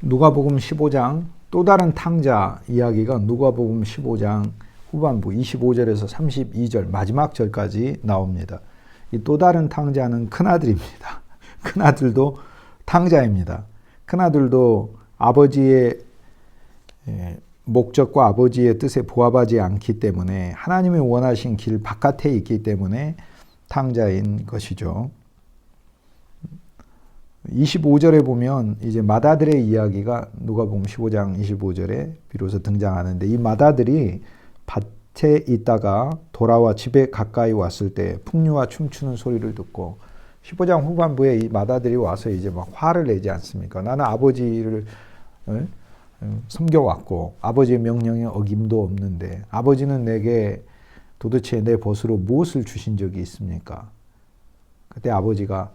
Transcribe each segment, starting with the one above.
누가복음 15장 또 다른 탕자 이야기가 누가복음 15장 후반부 25절에서 32절 마지막 절까지 나옵니다. 이 또 다른 탕자는 큰아들입니다. 큰아들도 탕자입니다. 큰아들도 아버지의 목적과 아버지의 뜻에 부합하지 않기 때문에 하나님이 원하신 길 바깥에 있기 때문에 탕자인 것이죠. 25절에 보면 이제 맏아들의 이야기가 누가복음 15장 25절에 비로소 등장하는데, 이 맏아들이 밭에 있다가 돌아와 집에 가까이 왔을 때 풍류와 춤추는 소리를 듣고, 15장 후반부에 이 맏아들이 와서 이제 막 화를 내지 않습니까? 나는 아버지를 섬겨왔고 아버지의 명령에 어김도 없는데 아버지는 내게 도대체 내 벗으로 무엇을 주신 적이 있습니까? 그때 아버지가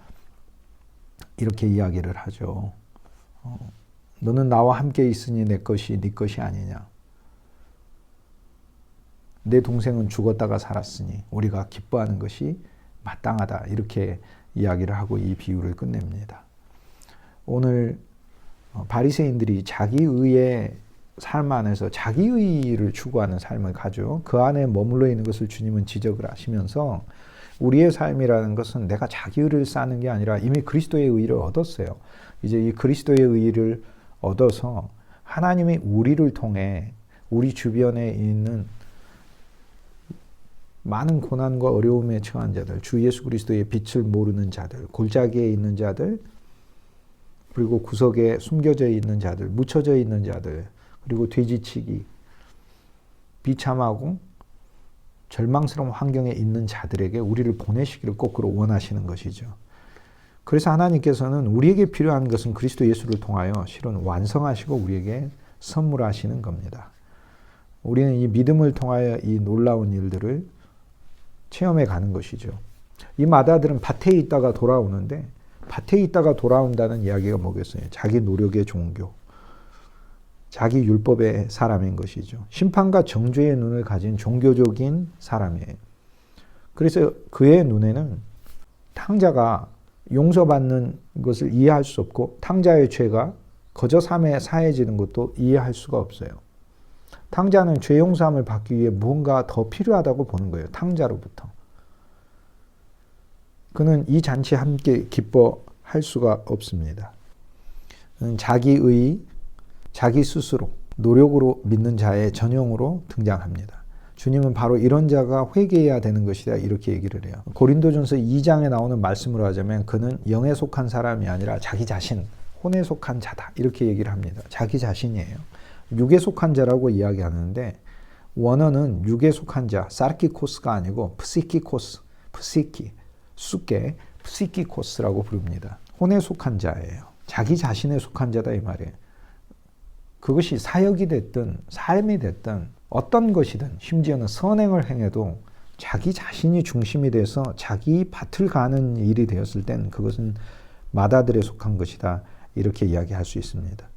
이렇게 이야기를 하죠. 너는 나와 함께 있으니 내 것이 네 것이 아니냐. 내 동생은 죽었다가 살았으니 우리가 기뻐하는 것이 마땅하다. 이렇게 이야기를 하고 이 비유를 끝냅니다. 오늘 바리새인들이 자기의의 삶 안에서 자기의를 추구하는 삶을 가죠. 그 안에 머물러 있는 것을 주님은 지적을 하시면서, 우리의 삶이라는 것은 내가 자기의를 쌓는 게 아니라 이미 그리스도의 의를 얻었어요. 이제 이 그리스도의 의를 얻어서 하나님이 우리를 통해 우리 주변에 있는 많은 고난과 어려움에 처한 자들, 주 예수 그리스도의 빛을 모르는 자들, 골짜기에 있는 자들, 그리고 구석에 숨겨져 있는 자들, 묻혀져 있는 자들, 그리고 돼지치기, 비참하고 절망스러운 환경에 있는 자들에게 우리를 보내시기를 거꾸로 원하시는 것이죠. 그래서 하나님께서는 우리에게 필요한 것은 그리스도 예수를 통하여 실은 완성하시고 우리에게 선물하시는 겁니다. 우리는 이 믿음을 통하여 이 놀라운 일들을 체험해 가는 것이죠. 이 맏아들은 밭에 있다가 돌아오는데, 밭에 있다가 돌아온다는 이야기가 뭐겠어요? 자기 노력의 종교, 자기 율법의 사람인 것이죠. 심판과 정죄의 눈을 가진 종교적인 사람이에요. 그래서 그의 눈에는 탕자가 용서받는 것을 이해할 수 없고, 탕자의 죄가 거저 삶에 사해지는 것도 이해할 수가 없어요. 탕자는 죄 용서함을 받기 위해 무언가 더 필요하다고 보는 거예요. 탕자로부터. 그는 이 잔치에 함께 기뻐할 수가 없습니다. 그는 자기의, 자기 스스로, 노력으로 믿는 자의 전형으로 등장합니다. 주님은 바로 이런 자가 회개해야 되는 것이다, 이렇게 얘기를 해요. 고린도전서 2장에 나오는 말씀으로 하자면 그는 영에 속한 사람이 아니라 자기 자신, 혼에 속한 자다, 이렇게 얘기를 합니다. 자기 자신이에요. 육에 속한 자라고 이야기하는데, 원어는 육에 속한 자, 사르키코스가 아니고 프시키코스, 프시키, 숫게, 프시키코스라고 부릅니다. 혼에 속한 자예요. 자기 자신에 속한 자다, 이 말이에요. 그것이 사역이 됐든 삶이 됐든 어떤 것이든, 심지어는 선행을 행해도 자기 자신이 중심이 돼서 자기 밭을 가는 일이 되었을 땐 그것은 맏아들에 속한 것이다, 이렇게 이야기할 수 있습니다.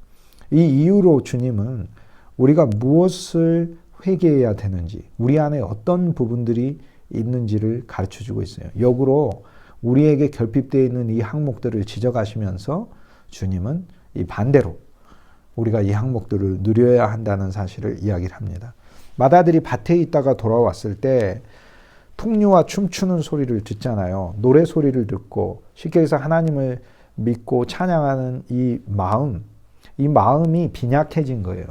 이 이유로 주님은 우리가 무엇을 회개해야 되는지, 우리 안에 어떤 부분들이 있는지를 가르쳐주고 있어요. 역으로 우리에게 결핍되어 있는 이 항목들을 지적하시면서 주님은 이 반대로 우리가 이 항목들을 누려야 한다는 사실을 이야기를 합니다. 맏아들이 밭에 있다가 돌아왔을 때 풍류와 춤추는 소리를 듣잖아요. 노래 소리를 듣고, 쉽게 해서 하나님을 믿고 찬양하는 이 마음이 빈약해진 거예요.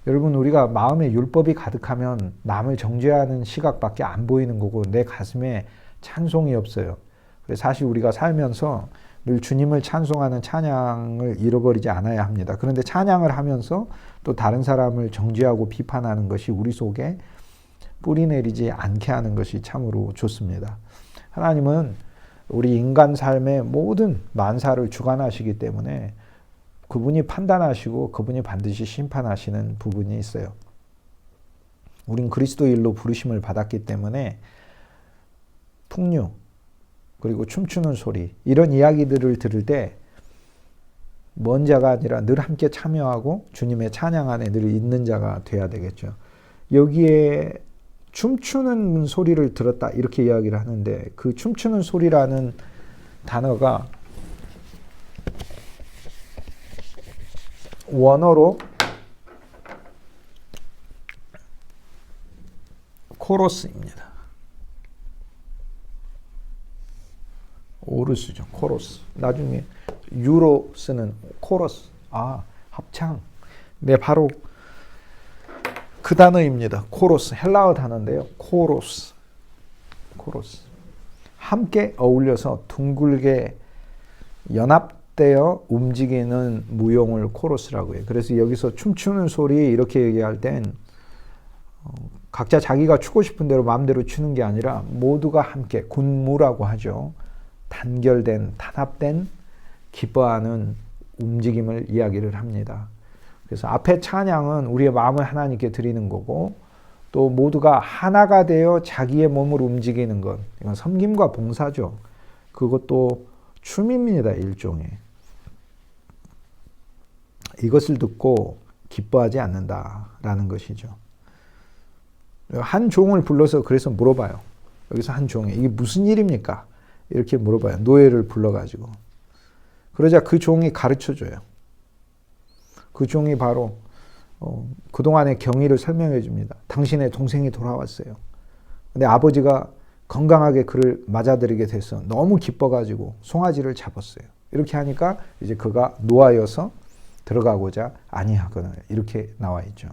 여러분, 우리가 마음에 율법이 가득하면 남을 정죄하는 시각밖에 안 보이는 거고 내 가슴에 찬송이 없어요. 그래서 사실 우리가 살면서 늘 주님을 찬송하는 찬양을 잃어버리지 않아야 합니다. 그런데 찬양을 하면서 또 다른 사람을 정죄하고 비판하는 것이 우리 속에 뿌리 내리지 않게 하는 것이 참으로 좋습니다. 하나님은 우리 인간 삶의 모든 만사를 주관하시기 때문에 그분이 판단하시고 그분이 반드시 심판하시는 부분이 있어요. 우린 그리스도 일로 부르심을 받았기 때문에 풍류, 그리고 춤추는 소리, 이런 이야기들을 들을 때 먼 자가 아니라 늘 함께 참여하고 주님의 찬양 안에 늘 있는 자가 돼야 되겠죠. 여기에 춤추는 소리를 들었다, 이렇게 이야기를 하는데, 그 춤추는 소리라는 단어가 원어로 코로스입니다. 오르스죠. 코로스. 나중에 유로 쓰는 코러스. 합창. 네, 바로 그 단어입니다. 코로스. 헬라어 단어인데요. 코로스. 함께 어울려서 둥글게 연합되어 움직이는 무용을 코러스라고 해요. 그래서 여기서 춤추는 소리 이렇게 얘기할 땐 각자 자기가 추고 싶은 대로 마음대로 추는 게 아니라 모두가 함께 군무라고 하죠. 단결된, 단합된 기뻐하는 움직임을 이야기를 합니다. 그래서 앞에 찬양은 우리의 마음을 하나님께 드리는 거고 또 모두가 하나가 되어 자기의 몸을 움직이는 것. 이건 섬김과 봉사죠. 그것도 춤입니다. 일종의. 이것을 듣고 기뻐하지 않는다라는 것이죠. 한 종을 불러서 그래서 물어봐요. 여기서 한 종에 이게 무슨 일입니까? 이렇게 물어봐요. 노예를 불러가지고. 그러자 그 종이 가르쳐줘요. 그 종이 바로 그동안의 경위를 설명해 줍니다. 당신의 동생이 돌아왔어요. 근데 아버지가 건강하게 그를 맞아들이게 돼서 너무 기뻐가지고 송아지를 잡았어요. 이렇게 하니까 이제 그가 노하여서 들어가고자 아니하거나 이렇게 나와 있죠.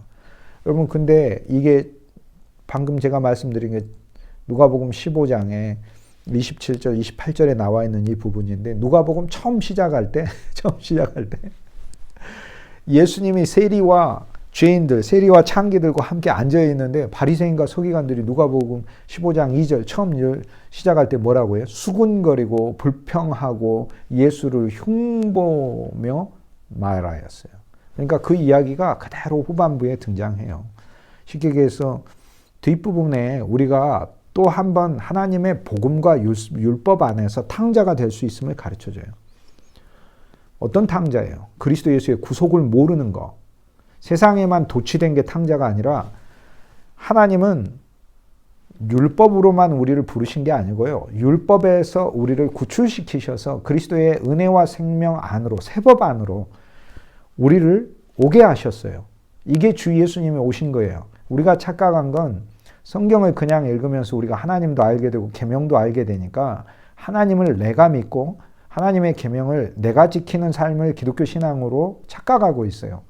여러분 근데 이게 방금 제가 말씀드린 게 누가복음 15장에 27절, 28절에 나와 있는 이 부분인데 누가복음 처음 시작할 때 예수님이 세리와 죄인들, 세리와 창기들과 함께 앉아 있는데 바리새인과 서기관들이 누가복음 15장 2절 처음 시작할 때 뭐라고 해요? 수군거리고 불평하고 예수를 흉보며 말하였어요. 그러니까 그 이야기가 그대로 후반부에 등장해요. 쉽게 얘기해서 뒷부분에 우리가 또 한 번 하나님의 복음과 율법 안에서 탕자가 될 수 있음을 가르쳐줘요. 어떤 탕자예요? 그리스도 예수의 구속을 모르는 거. 세상에만 도취된 게 탕자가 아니라 하나님은 율법으로만 우리를 부르신 게 아니고요. 율법에서 우리를 구출시키셔서 그리스도의 은혜와 생명 안으로, 세법 안으로 우리를 오게 하셨어요. 이게 주 예수님이 오신 거예요. 우리가 착각한 건 성경을 그냥 읽으면서 우리가 하나님도 알게 되고 계명도 알게 되니까 하나님을 내가 믿고 하나님의 계명을 내가 지키는 삶을 기독교 신앙으로 착각하고 있어요.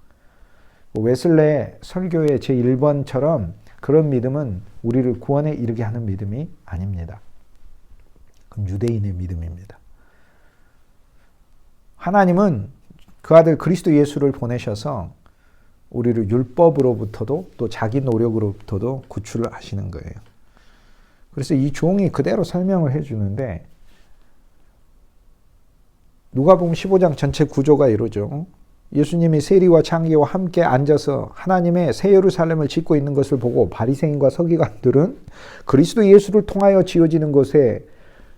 웨슬레 설교의 제1번처럼 그런 믿음은 우리를 구원에 이르게 하는 믿음이 아닙니다. 그건 유대인의 믿음입니다. 하나님은 그 아들 그리스도 예수를 보내셔서 우리를 율법으로부터도 또 자기 노력으로부터도 구출을 하시는 거예요. 그래서 이 종이 그대로 설명을 해주는데 누가복음 15장 전체 구조가 이러죠. 예수님이 세리와 창기와 함께 앉아서 하나님의 새 예루살렘을 짓고 있는 것을 보고 바리새인과 서기관들은 그리스도 예수를 통하여 지어지는 것에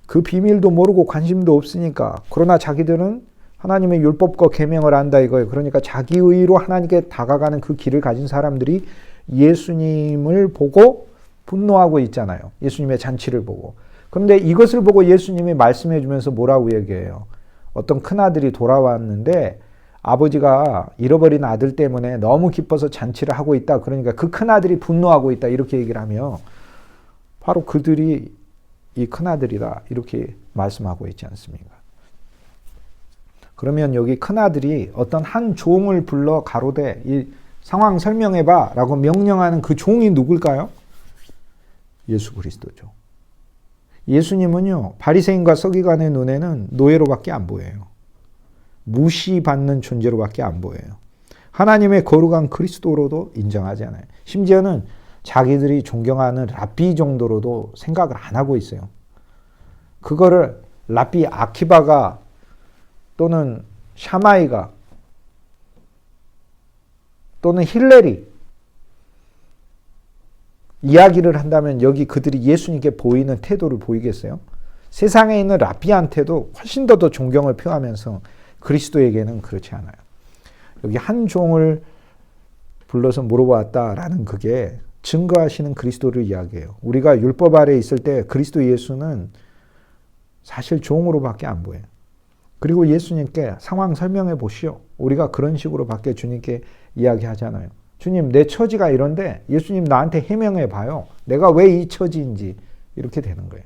그 비밀도 모르고 관심도 없으니까 그러나 자기들은 하나님의 율법과 계명을 안다 이거예요. 그러니까 자기 의로 하나님께 다가가는 그 길을 가진 사람들이 예수님을 보고 분노하고 있잖아요. 예수님의 잔치를 보고. 그런데 이것을 보고 예수님이 말씀해 주면서 뭐라고 얘기해요? 어떤 큰아들이 돌아왔는데 아버지가 잃어버린 아들 때문에 너무 기뻐서 잔치를 하고 있다. 그러니까 그 큰아들이 분노하고 있다. 이렇게 얘기를 하며 바로 그들이 이 큰아들이다. 이렇게 말씀하고 있지 않습니까? 그러면 여기 큰아들이 어떤 한 종을 불러 가로되 이 상황 설명해봐 라고 명령하는 그 종이 누굴까요? 예수 그리스도죠. 예수님은요, 바리새인과 서기관의 눈에는 노예로밖에 안 보여요. 무시받는 존재로밖에 안 보여요. 하나님의 거룩한 그리스도로도 인정하지 않아요. 심지어는 자기들이 존경하는 랍비 정도로도 생각을 안 하고 있어요. 그거를 랍비 아키바가 또는 샤마이가 또는 힐렐이 이야기를 한다면 여기 그들이 예수님께 보이는 태도를 보이겠어요? 세상에 있는 랍비한테도 훨씬 더 존경을 표하면서 그리스도에게는 그렇지 않아요. 여기 한 종을 불러서 물어봤다라는 그게 증거하시는 그리스도를 이야기해요. 우리가 율법 아래 있을 때 그리스도 예수는 사실 종으로밖에 안 보여요. 그리고 예수님께 상황 설명해 보시오. 우리가 그런 식으로 밖에 주님께 이야기하잖아요. 주님, 내 처지가 이런데 예수님 나한테 해명해 봐요. 내가 왜 이 처지인지. 이렇게 되는 거예요.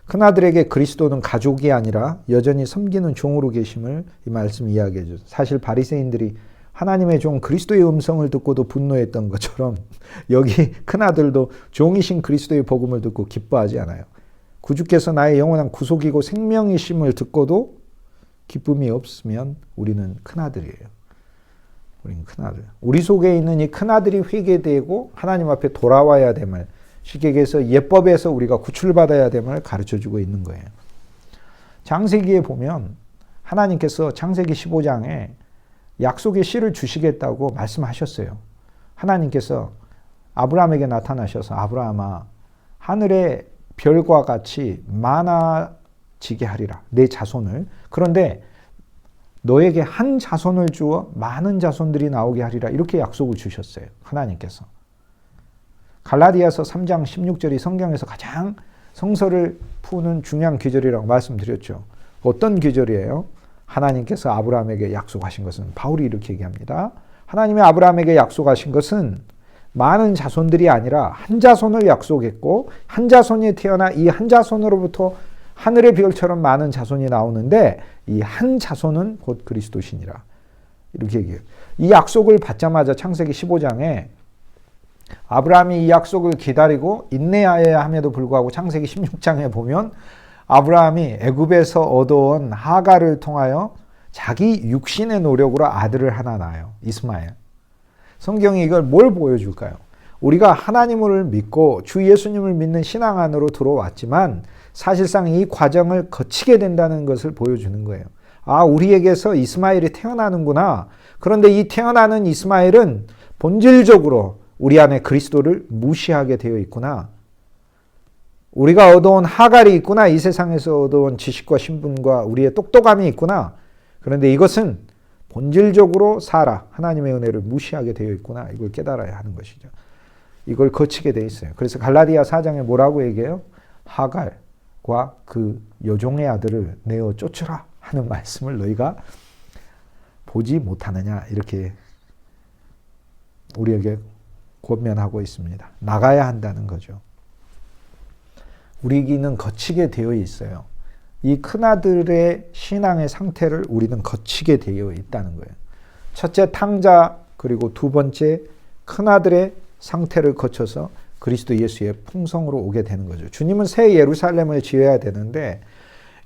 큰아들에게 그리스도는 가족이 아니라 여전히 섬기는 종으로 계심을 이 말씀 이야기해 주죠. 사실 바리새인들이 하나님의 종 그리스도의 음성을 듣고도 분노했던 것처럼 여기 큰아들도 종이신 그리스도의 복음을 듣고 기뻐하지 않아요. 구주께서 나의 영원한 구속이고 생명이심을 듣고도 기쁨이 없으면 우리는 큰아들이에요. 우리는 큰아들. 우리 속에 있는 이 큰아들이 회개되고 하나님 앞에 돌아와야 됨을, 쉽게 얘기해서 예법에서 우리가 구출받아야 됨을 가르쳐주고 있는 거예요. 창세기에 보면 하나님께서 창세기 15장에 약속의 씨를 주시겠다고 말씀하셨어요. 하나님께서 아브라함에게 나타나셔서 아브라함아, 하늘의 별과 같이 많아지게 하리라. 내 자손을. 그런데 너에게 한 자손을 주어 많은 자손들이 나오게 하리라. 이렇게 약속을 주셨어요. 하나님께서. 갈라디아서 3장 16절이 성경에서 가장 성서를 푸는 중요한 규절이라고 말씀드렸죠. 어떤 규절이에요? 하나님께서 아브라함에게 약속하신 것은, 바울이 이렇게 얘기합니다. 하나님이 아브라함에게 약속하신 것은 많은 자손들이 아니라 한 자손을 약속했고, 한 자손이 태어나 이 한 자손으로부터 하늘의 별처럼 많은 자손이 나오는데 이 한 자손은 곧 그리스도시니라. 이렇게 얘기해요. 이 약속을 받자마자 창세기 15장에 아브라함이 이 약속을 기다리고 인내하여야 함에도 불구하고 창세기 16장에 보면 아브라함이 애굽에서 얻어온 하갈을 통하여 자기 육신의 노력으로 아들을 하나 낳아요. 이스마엘. 성경이 이걸 뭘 보여줄까요? 우리가 하나님을 믿고 주 예수님을 믿는 신앙 안으로 들어왔지만 사실상 이 과정을 거치게 된다는 것을 보여주는 거예요. 아, 우리에게서 이스마엘이 태어나는구나. 그런데 이 태어나는 이스마엘은 본질적으로 우리 안에 그리스도를 무시하게 되어 있구나. 우리가 얻어온 하갈이 있구나. 이 세상에서 얻어온 지식과 신분과 우리의 똑똑함이 있구나. 그런데 이것은 본질적으로 하나님의 은혜를 무시하게 되어 있구나. 이걸 깨달아야 하는 것이죠. 이걸 거치게 되어 있어요. 그래서 갈라디아 4장에 뭐라고 얘기해요? 하갈과 그 여종의 아들을 내어 쫓으라 하는 말씀을 너희가 보지 못하느냐. 이렇게 우리에게 권면하고 있습니다. 나가야 한다는 거죠. 우리는 거치게 되어 있어요. 이 큰아들의 신앙의 상태를 우리는 거치게 되어 있다는 거예요. 첫째 탕자, 그리고 두 번째 큰아들의 상태를 거쳐서 그리스도 예수의 풍성으로 오게 되는 거죠. 주님은 새 예루살렘을 지어야 되는데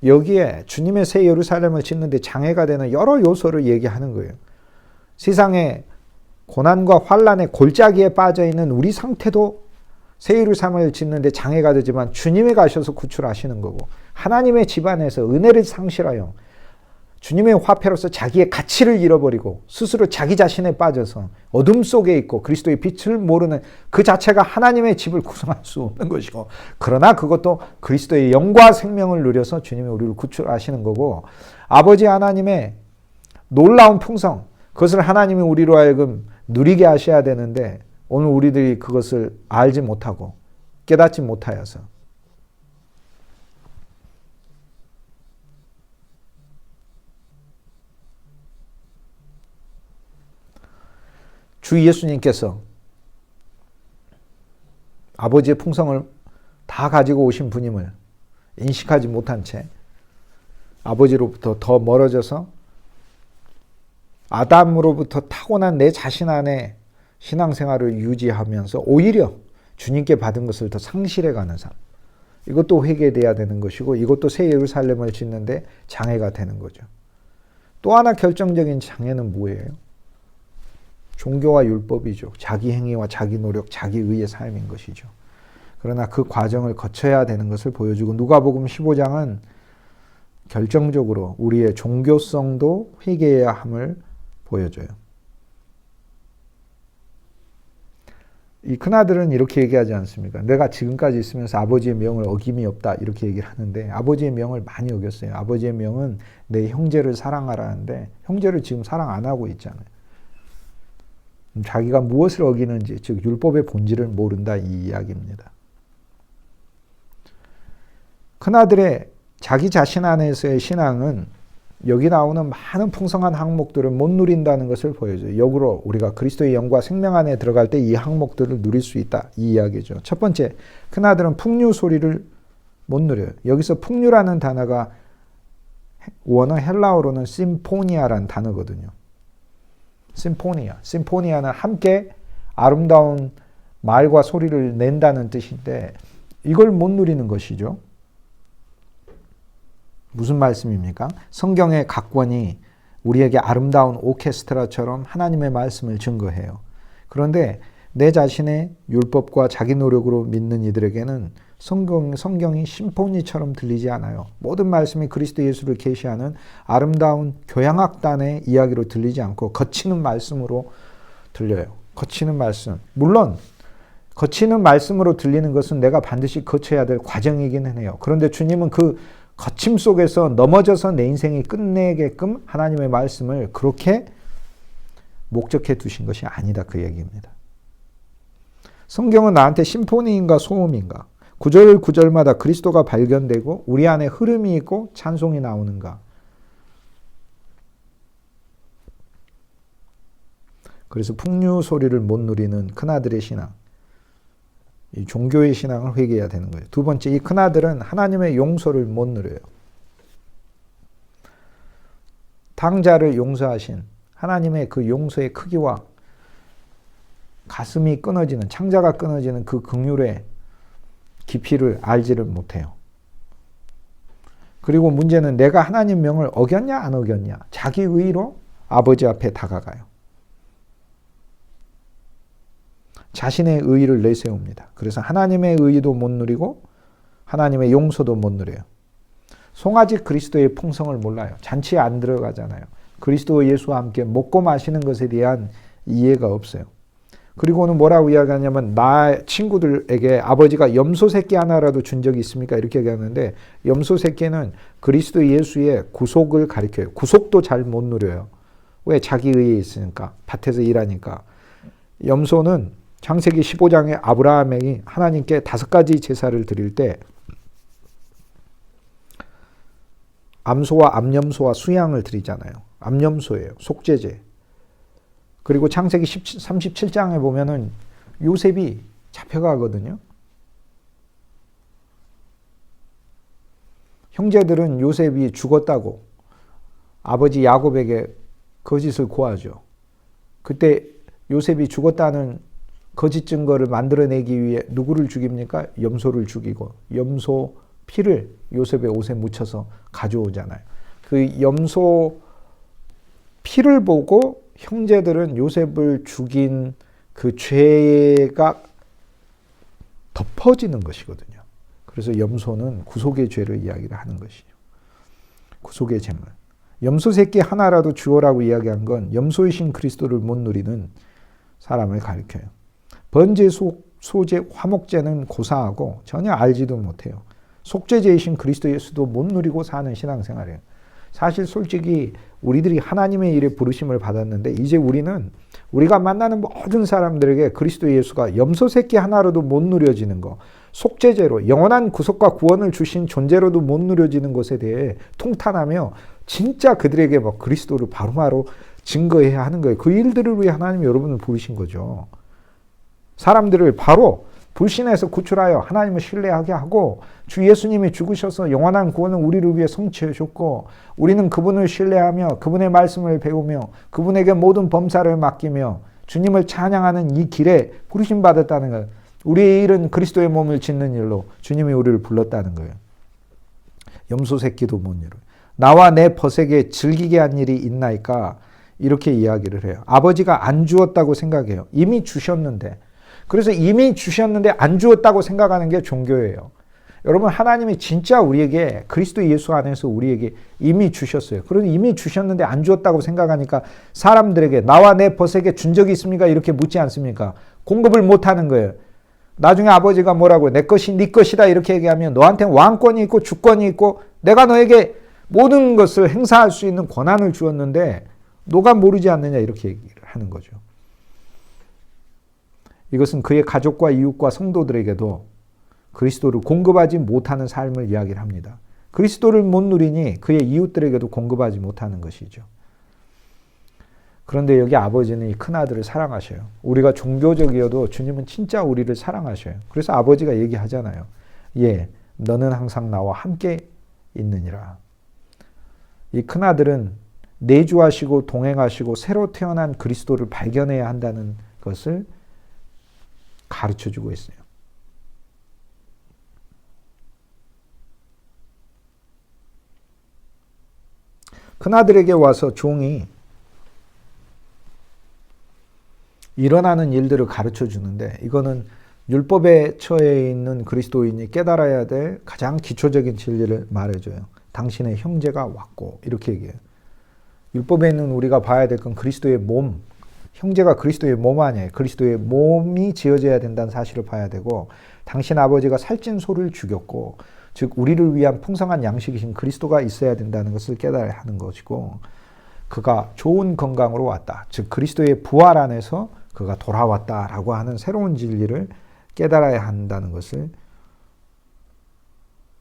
여기에 주님의 새 예루살렘을 짓는데 장애가 되는 여러 요소를 얘기하는 거예요. 세상에 고난과 환란의 골짜기에 빠져 있는 우리 상태도 새 예루살렘을 짓는데 장애가 되지만 주님이 가셔서 구출하시는 거고, 하나님의 집안에서 은혜를 상실하여 주님의 화폐로서 자기의 가치를 잃어버리고 스스로 자기 자신에 빠져서 어둠 속에 있고 그리스도의 빛을 모르는 그 자체가 하나님의 집을 구성할 수 없는 것이고, 그러나 그것도 그리스도의 영과 생명을 누려서 주님이 우리를 구출하시는 거고, 아버지 하나님의 놀라운 풍성, 그것을 하나님이 우리로 하여금 누리게 하셔야 되는데 오늘 우리들이 그것을 알지 못하고 깨닫지 못하여서 주 예수님께서 아버지의 풍성을 다 가지고 오신 분임을 인식하지 못한 채 아버지로부터 더 멀어져서 아담으로부터 타고난 내 자신 안에 신앙생활을 유지하면서 오히려 주님께 받은 것을 더 상실해가는 삶. 이것도 회개돼야 되는 것이고 이것도 새 예루살렘을 짓는데 장애가 되는 거죠. 또 하나 결정적인 장애는 뭐예요? 종교와 율법이죠. 자기 행위와 자기 노력, 자기 의의 삶인 것이죠. 그러나 그 과정을 거쳐야 되는 것을 보여주고 누가복음 15장은 결정적으로 우리의 종교성도 회개해야 함을 보여줘요. 이 큰아들은 이렇게 얘기하지 않습니까? 내가 지금까지 있으면서 아버지의 명을 어김이 없다 이렇게 얘기를 하는데 아버지의 명을 많이 어겼어요. 아버지의 명은 내 형제를 사랑하라는데 형제를 지금 사랑 안 하고 있잖아요. 자기가 무엇을 어기는지, 즉 율법의 본질을 모른다 이 이야기입니다. 큰아들의 자기 자신 안에서의 신앙은 여기 나오는 많은 풍성한 항목들을 못 누린다는 것을 보여줘요. 역으로 우리가 그리스도의 영과 생명 안에 들어갈 때 이 항목들을 누릴 수 있다. 이 이야기죠. 첫 번째, 큰아들은 풍류 소리를 못 누려요. 여기서 풍류라는 단어가 원어 헬라어로는 심포니아라는 단어거든요. 심포니아는 함께 아름다운 말과 소리를 낸다는 뜻인데 이걸 못 누리는 것이죠. 무슨 말씀입니까? 성경의 각 권이 우리에게 아름다운 오케스트라처럼 하나님의 말씀을 증거해요. 그런데 내 자신의 율법과 자기 노력으로 믿는 이들에게는 성경이 심포니처럼 들리지 않아요. 모든 말씀이 그리스도 예수를 계시하는 아름다운 교향악단의 이야기로 들리지 않고 거치는 말씀으로 들려요. 거치는 말씀. 물론 거치는 말씀으로 들리는 것은 내가 반드시 거쳐야 될 과정이기는 해요. 그런데 주님은 그 거침 속에서 넘어져서 내 인생이 끝내게끔 하나님의 말씀을 그렇게 목적해 두신 것이 아니다. 그 얘기입니다. 성경은 나한테 심포니인가 소음인가? 구절마다 그리스도가 발견되고 우리 안에 흐름이 있고 찬송이 나오는가? 그래서 풍류 소리를 못 누리는 큰아들의 신앙, 이 종교의 신앙을 회개해야 되는 거예요. 두 번째, 이 큰아들은 하나님의 용서를 못 누려요. 당자를 용서하신 하나님의 그 용서의 크기와 가슴이 끊어지는, 창자가 끊어지는 그 긍휼의 깊이를 알지를 못해요. 그리고 문제는 내가 하나님 명을 어겼냐 안 어겼냐, 자기 의로 아버지 앞에 다가가요. 자신의 의의를 내세웁니다. 그래서 하나님의 의의도 못 누리고 하나님의 용서도 못 누려요. 송아지 그리스도의 풍성을 몰라요. 잔치에 안 들어가잖아요. 그리스도 예수와 함께 먹고 마시는 것에 대한 이해가 없어요. 그리고는 뭐라고 이야기하냐면 나 친구들에게 아버지가 염소 새끼 하나라도 준 적이 있습니까? 이렇게 얘기하는데 염소 새끼는 그리스도 예수의 구속을 가리켜요. 구속도 잘 못 누려요. 왜? 자기 의에 있으니까. 밭에서 일하니까. 염소는 창세기 15장에 아브라함이 하나님께 5가지 제사를 드릴 때 암소와 암염소와 수양을 드리잖아요. 암염소예요. 속죄제. 그리고 창세기 37장에 보면은 요셉이 잡혀가거든요. 형제들은 요셉이 죽었다고 아버지 야곱에게 거짓을 고하죠. 그때 요셉이 죽었다는 거짓 증거를 만들어내기 위해 누구를 죽입니까? 염소를 죽이고 염소 피를 요셉의 옷에 묻혀서 가져오잖아요. 그 염소 피를 보고 형제들은 요셉을 죽인 그 죄가 덮어지는 것이거든요. 그래서 염소는 구속의 죄를 이야기를 하는 것이죠. 구속의 제물. 염소 새끼 하나라도 주어라고 이야기한 건 염소이신 그리스도를 못 누리는 사람을 가리켜요. 번제, 소제, 화목제는 고사하고 전혀 알지도 못해요. 속죄제이신 그리스도 예수도 못 누리고 사는 신앙생활이에요. 사실 솔직히 우리들이 하나님의 일에 부르심을 받았는데 이제 우리는 우리가 만나는 모든 사람들에게 그리스도 예수가 염소 새끼 하나로도 못 누려지는 거, 속죄제로 영원한 구속과 구원을 주신 존재로도 못 누려지는 것에 대해 통탄하며 진짜 그들에게 막 그리스도를 바로바로 증거해야 하는 거예요. 그 일들을 위해 하나님이 여러분을 부르신 거죠. 사람들을 바로 불신에서 구출하여 하나님을 신뢰하게 하고 주 예수님이 죽으셔서 영원한 구원을 우리를 위해 성취해 줬고 우리는 그분을 신뢰하며 그분의 말씀을 배우며 그분에게 모든 범사를 맡기며 주님을 찬양하는 이 길에 부르심 받았다는 거예요. 우리의 일은 그리스도의 몸을 짓는 일로 주님이 우리를 불렀다는 거예요. 염소 새끼도 못 이루어요. 나와 내 벗에게 즐기게 한 일이 있나이까 이렇게 이야기를 해요. 아버지가 안 주었다고 생각해요. 이미 주셨는데. 그래서 이미 주셨는데 안 주었다고 생각하는 게 종교예요. 여러분 하나님이 진짜 우리에게 그리스도 예수 안에서 우리에게 이미 주셨어요. 그런데 이미 주셨는데 안 주었다고 생각하니까 사람들에게 나와 내 벗에게 준 적이 있습니까? 이렇게 묻지 않습니까? 공급을 못하는 거예요. 나중에 아버지가 뭐라고 내 것이 네 것이다 이렇게 얘기하면 너한테 왕권이 있고 주권이 있고 내가 너에게 모든 것을 행사할 수 있는 권한을 주었는데 너가 모르지 않느냐 이렇게 얘기를 하는 거죠. 이것은 그의 가족과 이웃과 성도들에게도 그리스도를 공급하지 못하는 삶을 이야기를 합니다. 그리스도를 못 누리니 그의 이웃들에게도 공급하지 못하는 것이죠. 그런데 여기 아버지는 이 큰아들을 사랑하셔요. 우리가 종교적이어도 주님은 진짜 우리를 사랑하셔요. 그래서 아버지가 얘기하잖아요. 예, 너는 항상 나와 함께 있느니라. 이 큰아들은 내주하시고 동행하시고 새로 태어난 그리스도를 발견해야 한다는 것을 가르쳐주고 있어요. 큰아들에게 와서 종이 일어나는 일들을 가르쳐 주는데 이거는 율법에 처해 있는 그리스도인이 깨달아야 될 가장 기초적인 진리를 말해줘요. 당신의 형제가 왔고 이렇게 얘기해요. 율법에는 우리가 봐야 될 건 그리스도의 몸, 형제가 그리스도의 몸 아니에요. 그리스도의 몸이 지어져야 된다는 사실을 봐야 되고 당신 아버지가 살찐 소를 죽였고 즉 우리를 위한 풍성한 양식이신 그리스도가 있어야 된다는 것을 깨달아야 하는 것이고 그가 좋은 건강으로 왔다. 즉 그리스도의 부활 안에서 그가 돌아왔다라고 하는 새로운 진리를 깨달아야 한다는 것을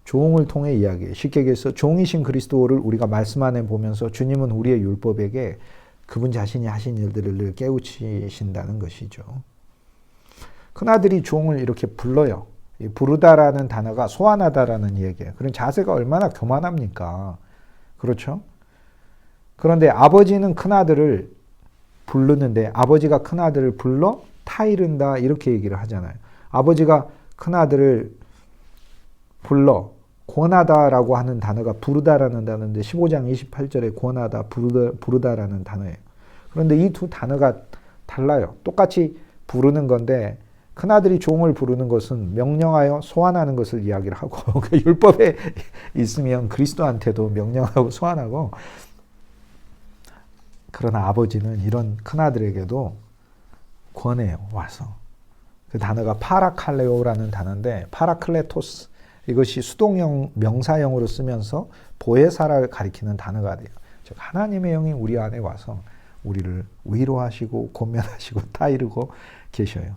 종을 통해 이야기해요. 쉽게 얘기해서 종이신 그리스도를 우리가 말씀 안에 보면서 주님은 우리의 율법에게 그분 자신이 하신 일들을 늘 깨우치신다는 것이죠. 큰아들이 종을 이렇게 불러요. 부르다라는 단어가 소환하다라는 얘기예요. 그런 자세가 얼마나 교만합니까? 그렇죠? 그런데 아버지는 큰아들을 부르는데 아버지가 큰아들을 불러 타이른다 이렇게 얘기를 하잖아요. 아버지가 큰아들을 불러 권하다라고 하는 단어가 부르다라는 단어인데 15장 28절에 권하다, 부르다라는 단어예요. 그런데 이 두 단어가 달라요. 똑같이 부르는 건데 큰아들이 종을 부르는 것은 명령하여 소환하는 것을 이야기를 하고 율법에 있으면 그리스도한테도 명령하고 소환하고 그러나 아버지는 이런 큰아들에게도 권해요. 와서. 그 단어가 파라칼레오라는 단어인데 파라클레토스 이것이 수동형 명사형으로 쓰면서 보혜사를 가리키는 단어가 돼요. 즉 하나님의 영이 우리 안에 와서 우리를 위로하시고 권면하시고 타이르고 계셔요.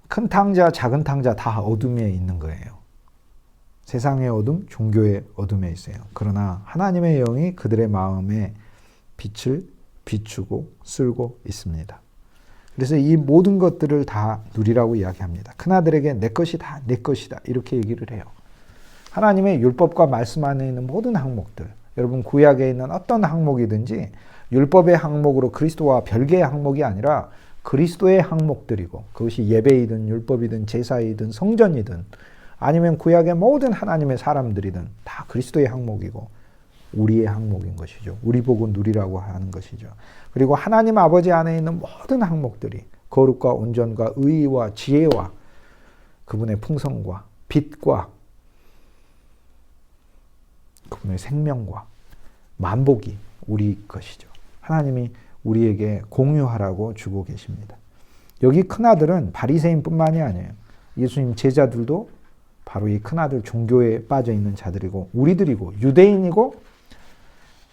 큰 탕자 작은 탕자 다 어둠에 있는 거예요. 세상의 어둠, 종교의 어둠에 있어요. 그러나 하나님의 영이 그들의 마음에 빛을 비추고 쓸고 있습니다. 그래서 이 모든 것들을 다 누리라고 이야기합니다. 큰아들에게 내 것이 다 내 것이다 이렇게 얘기를 해요. 하나님의 율법과 말씀 안에 있는 모든 항목들, 여러분 구약에 있는 어떤 항목이든지 율법의 항목으로 그리스도와 별개의 항목이 아니라 그리스도의 항목들이고 그것이 예배이든 율법이든 제사이든 성전이든 아니면 구약의 모든 하나님의 사람들이든 다 그리스도의 항목이고 우리의 항목인 것이죠. 우리 보고 누리라고 하는 것이죠. 그리고 하나님 아버지 안에 있는 모든 항목들이 거룩과 온전과 의와 지혜와 그분의 풍성과 빛과 그분의 생명과 만복이 우리 것이죠. 하나님이 우리에게 공유하라고 주고 계십니다. 여기 큰아들은 바리새인뿐만이 아니에요. 예수님 제자들도 바로 이 큰아들 종교에 빠져 있는 자들이고 우리들이고 유대인이고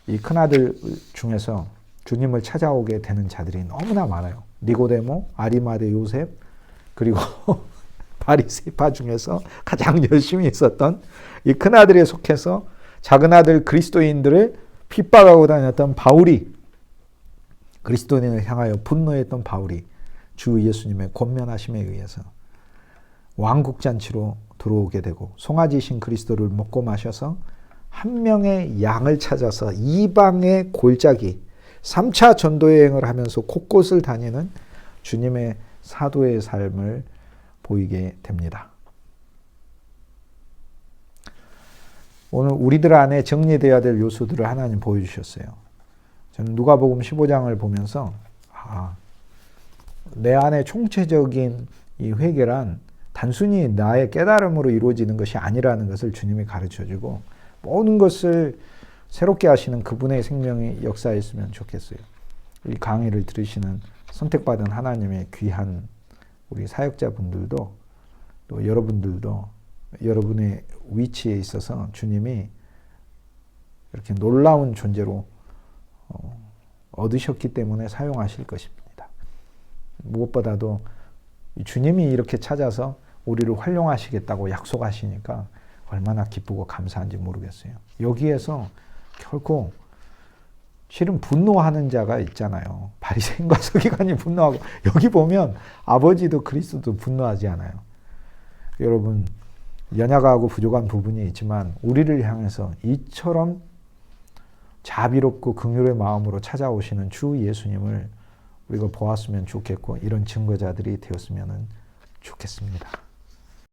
이 큰아들 중에서 주님을 찾아오게 되는 자들이 너무나 많아요. 니고데모, 아리마대 요셉 그리고 바리새파 중에서 가장 열심히 있었던 이 큰아들에 속해서 작은아들 그리스도인들을 핍박하고 다녔던 바울이 그리스도인을 향하여 분노했던 바울이 주 예수님의 권면하심에 의해서 왕국잔치로 들어오게 되고 송아지신 그리스도를 먹고 마셔서 한 명의 양을 찾아서 이방의 골짜기 3차 전도여행을 하면서 곳곳을 다니는 주님의 사도의 삶을 보이게 됩니다. 오늘 우리들 안에 정리되어야 될 요소들을 하나님 보여주셨어요. 저는 누가복음 15장을 보면서 내 안에 총체적인 이 회개란 단순히 나의 깨달음으로 이루어지는 것이 아니라는 것을 주님이 가르쳐주고 모든 것을 새롭게 하시는 그분의 생명이 역사했으면 좋겠어요. 이 강의를 들으시는 선택받은 하나님의 귀한 우리 사역자분들도 또 여러분들도 여러분의 위치에 있어서 주님이 이렇게 놀라운 존재로 얻으셨기 때문에 사용하실 것입니다. 무엇보다도 주님이 이렇게 찾아서 우리를 활용하시겠다고 약속하시니까 얼마나 기쁘고 감사한지 모르겠어요. 여기에서 결코 실은 분노하는 자가 있잖아요. 바리새인과 서기관이 분노하고, 여기 보면 아버지도 그리스도도 분노하지 않아요. 여러분, 연약하고 부족한 부분이 있지만 우리를 향해서 이처럼 자비롭고 긍휼의 마음으로 찾아오시는 주 예수님을 우리가 보았으면 좋겠고, 이런 증거자들이 되었으면 좋겠습니다.